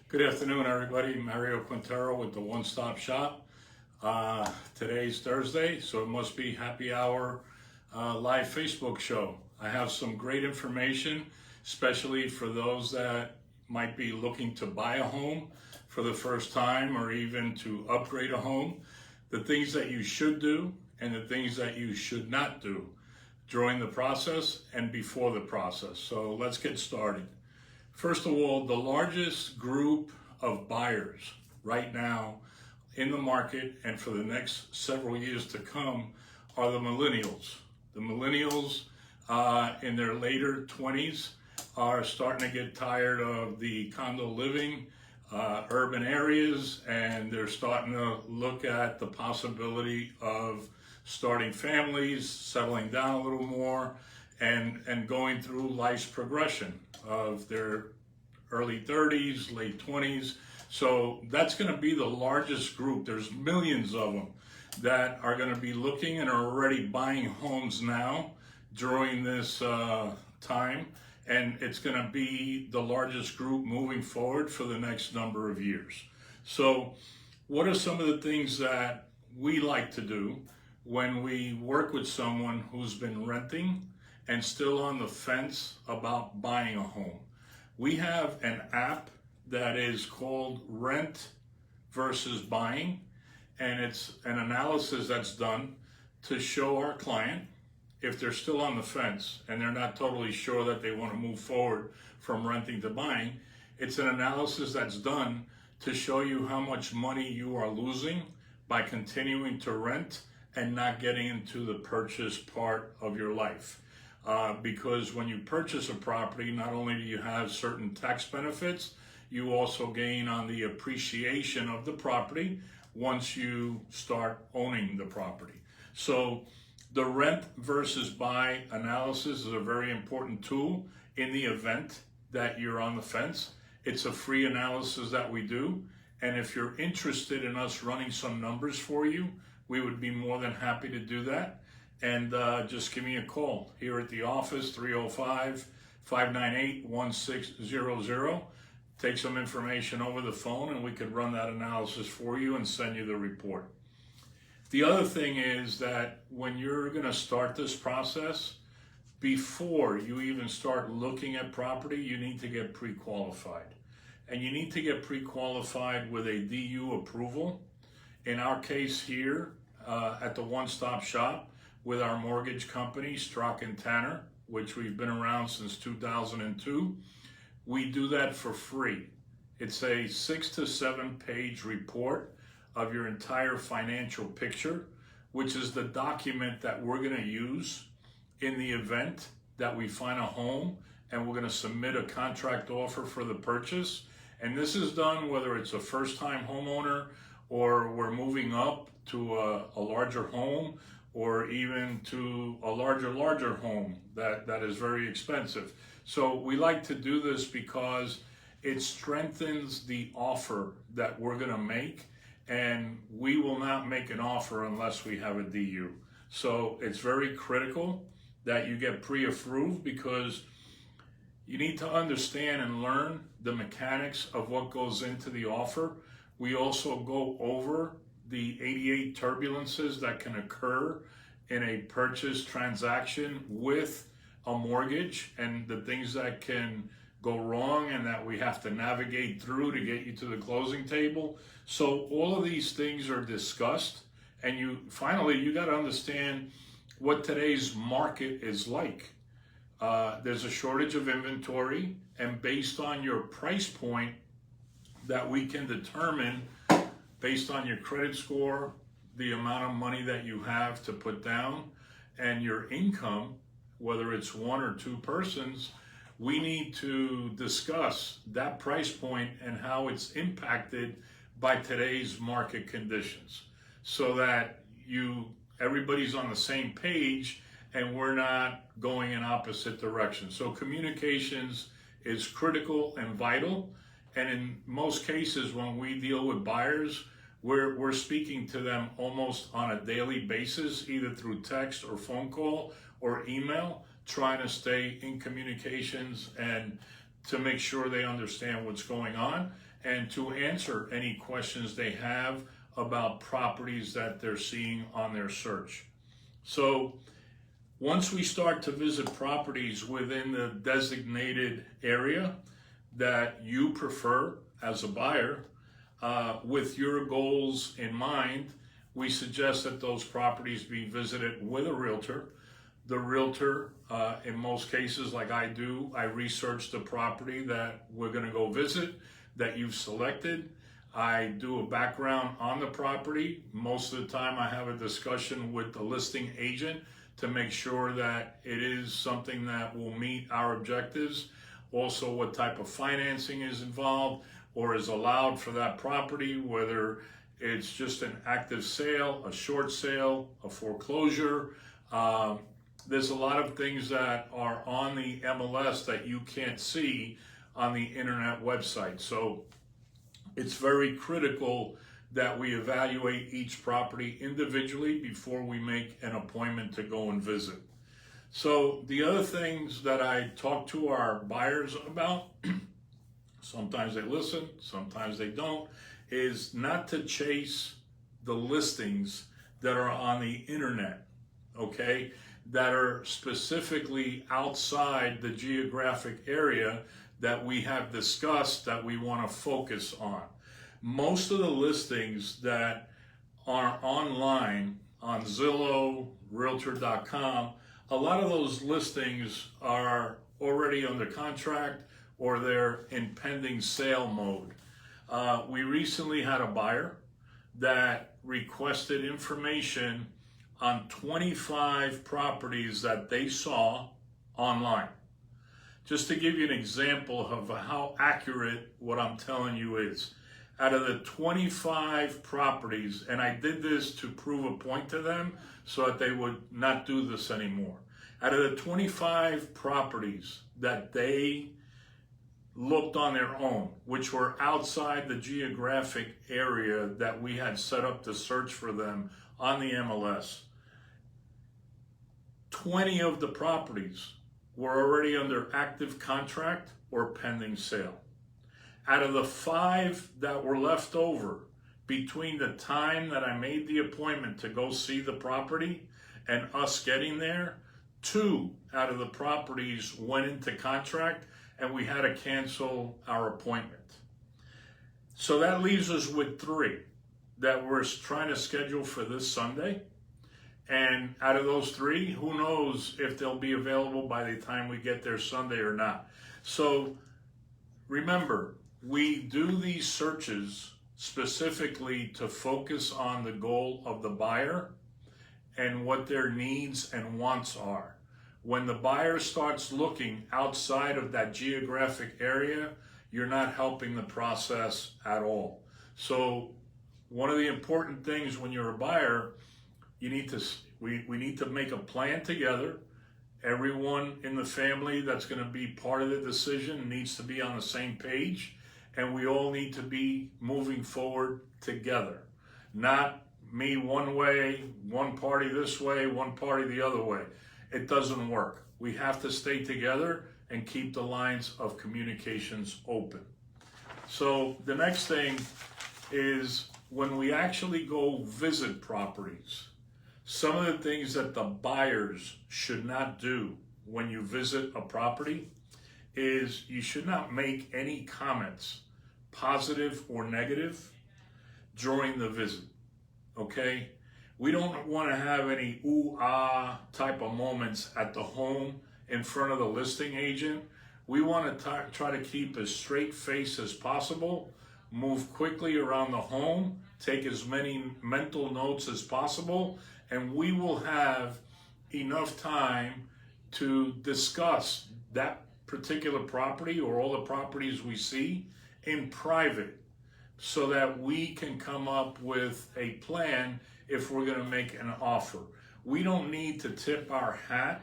Good afternoon, everybody. Mario Quintero with the One Stop Shop. Today's Thursday, so it must be happy hour live Facebook show. I have some great information, especially for those that might be looking to buy a home for the first time or even to upgrade a home. The things that you should do and the things that you should not do during the process and before the process. So let's get started. First of all, the largest group of buyers right now in the market and for the next several years to come are the millennials. The millennials in their later 20s are starting to get tired of the condo living, urban areas, and they're starting to look at the possibility of starting families, settling down a little more, and going through life's progression of their early 30s, late 20s. So that's going to be the largest group. There's millions of them that are going to be looking and are already buying homes now during this time. And it's going to be the largest group moving forward for the next number of years. So what are some of the things that we like to do when we work with someone who's been renting and still on the fence about buying a home? We have an app that is called Rent versus Buying, and it's an analysis that's done to show our client if they're still on the fence and they're not totally sure that they want to move forward from renting to buying. It's an analysis that's done to show you how much money you are losing by continuing to rent and not getting into the purchase part of your life. Because when you purchase a property, not only do you have certain tax benefits, you also gain on the appreciation of the property once you start owning the property. So the rent versus buy analysis is a very important tool in the event that you're on the fence. It's a free analysis that we do. And if you're interested in us running some numbers for you, we would be more than happy to do that. And just give me a call here at the office, 305-598-1600. Take some information over the phone and we could run that analysis for you and send you the report. The other thing is that when you're going to start this process, before you even start looking at property, you need to get pre-qualified. And you need to get pre-qualified with a DU approval. In our case here at the One Stop Shop, with our mortgage company, Strzok & Tanner, which we've been around since 2002. We do that for free. It's a 6 to 7 page report of your entire financial picture, which is the document that we're going to use in the event that we find a home and we're going to submit a contract offer for the purchase. And this is done whether it's a first-time homeowner or we're moving up to a larger home, or even to a larger home that is very expensive. So we like to do this because it strengthens the offer that we're gonna make, and we will not make an offer unless we have a DU. So it's very critical that you get pre-approved because you need to understand and learn the mechanics of what goes into the offer. We also go over the 88 turbulences that can occur in a purchase transaction with a mortgage and the things that can go wrong and that we have to navigate through to get you to the closing table. So all of these things are discussed, and you got to understand what today's market is like. There's a shortage of inventory, and based on your price point that we can determine based on your credit score, the amount of money that you have to put down, and your income, whether it's one or two persons, we need to discuss that price point and how it's impacted by today's market conditions so that everybody's on the same page and we're not going in opposite directions. So communications is critical and vital. And in most cases, when we deal with buyers, we're speaking to them almost on a daily basis, either through text or phone call or email, trying to stay in communications and to make sure they understand what's going on. and to answer any questions they have about properties that they're seeing on their search. So once we start to visit properties within the designated area that you prefer as a buyer, with your goals in mind, we suggest that those properties be visited with a realtor. The realtor, in most cases, like I do, I research the property that we're going to go visit, that you've selected. I do a background on the property. Most of the time I have a discussion with the listing agent to make sure that it is something that will meet our objectives. Also, what type of financing is involved or is allowed for that property, whether it's just an active sale, a short sale, a foreclosure. There's a lot of things that are on the MLS that you can't see on the internet website. So it's very critical that we evaluate each property individually before we make an appointment to go and visit. So the other things that I talk to our buyers about, sometimes they listen, sometimes they don't, is not to chase the listings that are on the internet, okay, that are specifically outside the geographic area that we have discussed that we want to focus on. Most of the listings that are online on Zillow, Realtor.com, a lot of those listings are already under contract or they're in pending sale mode. We recently had a buyer that requested information on 25 properties that they saw online. Just to give you an example of how accurate what I'm telling you is, out of the 25 properties, and I did this to prove a point to them so that they would not do this anymore. Out of the 25 properties that they looked on their own, which were outside the geographic area that we had set up to search for them on the MLS, 20 of the properties were already under active contract or pending sale. Out of the 5 that were left over between the time that I made the appointment to go see the property and us getting there, 2 out of the properties went into contract and we had to cancel our appointment. So that leaves us with 3 that we're trying to schedule for this Sunday. And out of those 3, who knows if they'll be available by the time we get there Sunday or not. So remember, we do these searches specifically to focus on the goal of the buyer and what their needs and wants are. When the buyer starts looking outside of that geographic area, you're not helping the process at all. So one of the important things when you're a buyer, we need to make a plan together. Everyone in the family that's going to be part of the decision needs to be on the same page, and we all need to be moving forward together. Not me one way, one party this way, one party the other way. It doesn't work. We have to stay together and keep the lines of communications open. So the next thing is when we actually go visit properties, some of the things that the buyers should not do when you visit a property is you should not make any comments, positive or negative, during the visit, okay? We don't want to have any ooh-ah type of moments at the home in front of the listing agent. We want to try to keep as straight face as possible, move quickly around the home, take as many mental notes as possible, and we will have enough time to discuss that particular property or all the properties we see in private so that we can come up with a plan if we're going to make an offer. We don't need to tip our hat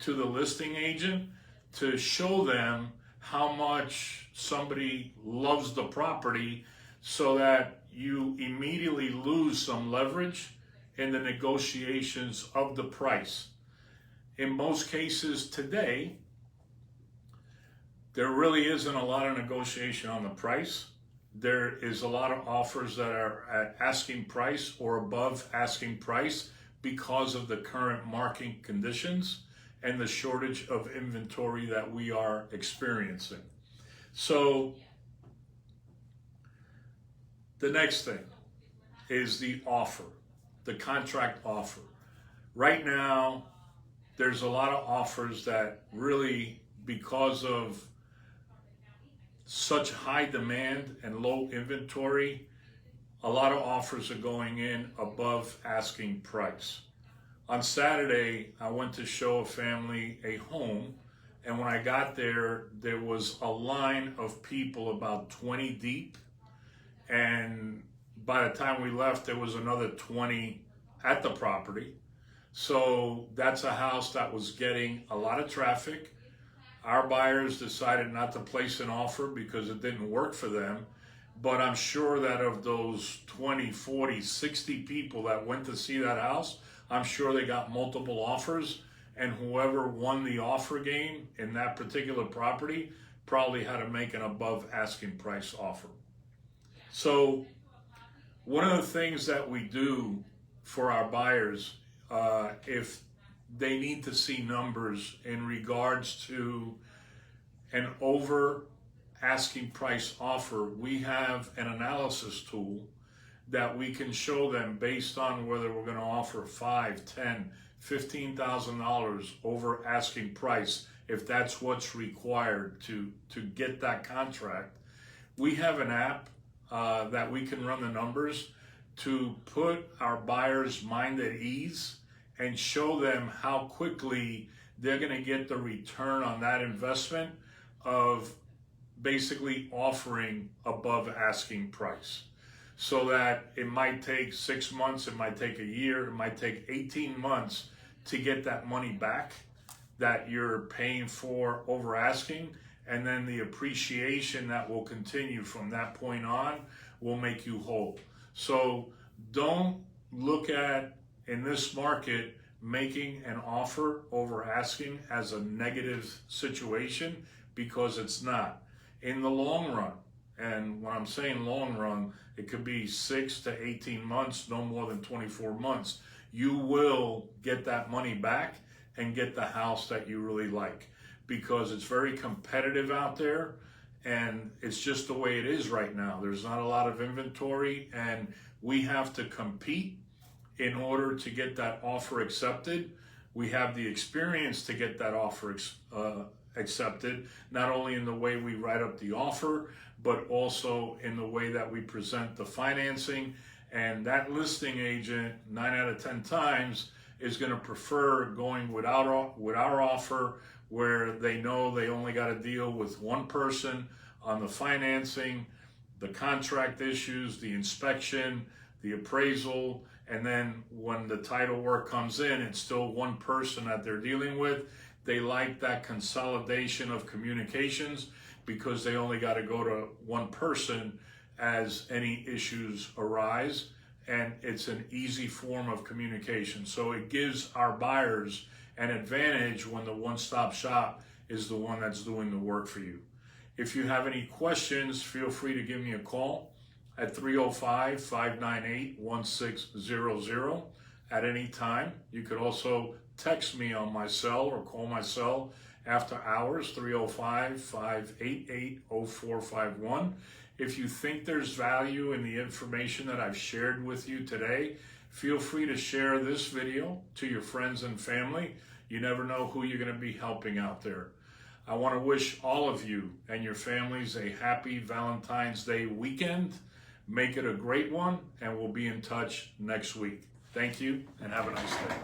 to the listing agent to show them how much somebody loves the property so that you immediately lose some leverage in the negotiations of the price. In most cases today, there really isn't a lot of negotiation on the price. there is a lot of offers that are at asking price or above asking price because of the current market conditions and the shortage of inventory that we are experiencing. So the next thing is the offer, the contract offer. Right now, there's a lot of offers that really, because of such high demand and low inventory, a lot of offers are going in above asking price. On Saturday, I went to show a family a home, and when I got there, there was a line of people about 20 deep, and by the time we left, there was another 20 at the property. So that's a house that was getting a lot of traffic. Our buyers decided not to place an offer because it didn't work for them. But I'm sure that of those 20, 40, 60 people that went to see that house, I'm sure they got multiple offers. And whoever won the offer game in that particular property probably had to make an above asking price offer. So one of the things that we do for our buyers, if they need to see numbers in regards to an over asking price offer, we have an analysis tool that we can show them based on whether we're going to offer $5,000, $10,000, $15,000 over asking price, if that's what's required to get that contract. We have an app that we can run the numbers to put our buyers' mind at ease and show them how quickly they're going to get the return on that investment of basically offering above asking price. So that it might take 6 months, it might take a year, it might take 18 months to get that money back that you're paying for over asking, and then the appreciation that will continue from that point on will make you whole. So don't look at, in this market, making an offer over asking as a negative situation, because it's not. In the long run, and when I'm saying long run, it could be 6 to 18 months, no more than 24 months, you will get that money back and get the house that you really like, because it's very competitive out there, and it's just the way it is right now. There's not a lot of inventory, and we have to compete in order to get that offer accepted. We have the experience to get that offer accepted, not only in the way we write up the offer, but also in the way that we present the financing. And that listing agent, 9 out of 10 times, is going to prefer going with our offer, where they know they only got to deal with one person on the financing, the contract issues, the inspection, the appraisal, and then when the title work comes in, it's still one person that they're dealing with. They like that consolidation of communications because they only got to go to one person as any issues arise, and it's an easy form of communication. So it gives our buyers an advantage when the one-stop shop is the one that's doing the work for you. If you have any questions, feel free to give me a call at 305-598-1600 at any time. You could also text me on my cell or call my cell after hours, 305-588-0451. If you think there's value in the information that I've shared with you today, feel free to share this video to your friends and family. You never know who you're going to be helping out there. I want to wish all of you and your families a happy Valentine's Day weekend. Make it a great one, and we'll be in touch next week. Thank you, and have a nice day.